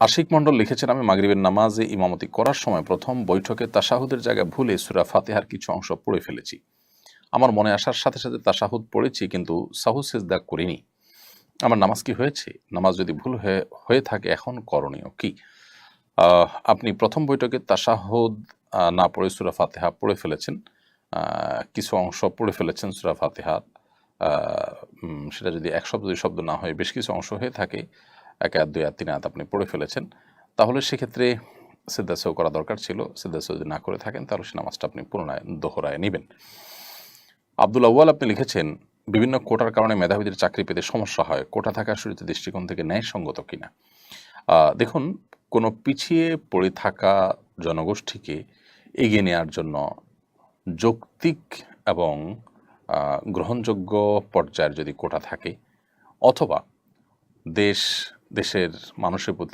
আশিক মণ্ডল লিখেছেন, আমি মাগরিবের নামাজে ইমামতি করার সময় প্রথম বৈঠকে তাশাহুদের জায়গায় ভুলে সূরা ফাতিহার কিছু অংশ পড়ে ফেলেছি। আমার মনে আসার সাথে সাথে তাশাহুদ পড়েছি, কিন্তু সাহু সিজদা করিনি। আমার নামাজ কি হয়েছে? নামাজ যদি ভুল হয়ে থাকে এখন করণীয় কি? আপনি প্রথম বৈঠকে তাশাহুদ না পড়ে সূরা ফাতিহা পড়ে ফেলেছেন, কিছু অংশ পড়ে ফেলেছেন সূরা ফাতিহার। সেটা যদি এক শব্দ দুই শব্দ না হয়ে বেশ কিছু অংশ হয়ে থাকে, ১ আয়াত ২ আয়াত ৩ আয়াত আপনি পড়ে ফেলেছেন, তাহলে সেক্ষেত্রে সিজদা সাহু করা দরকার ছিল। সিজদা সাহু যদি না করে থাকেন তাহলে সে নামাজটা আপনি পুনরায় দোহরায় নিবেন। আব্দুল আউয়াল আপনি লিখেছেন, বিভিন্ন কোটার কারণে মেধাবীদের চাকরি পেতে সমস্যা হয়, কোটা থাকা শরীয়তের দৃষ্টিকোণ থেকে ন্যায়সঙ্গত কিনা? দেখুন, কোনো পিছিয়ে পড়ে থাকা জনগোষ্ঠীকে এগিয়ে নেওয়ার জন্য যৌক্তিক এবং গ্রহণযোগ্য পর্যায়ের যদি কোটা থাকে, অথবা দেশের মানুষের প্রতি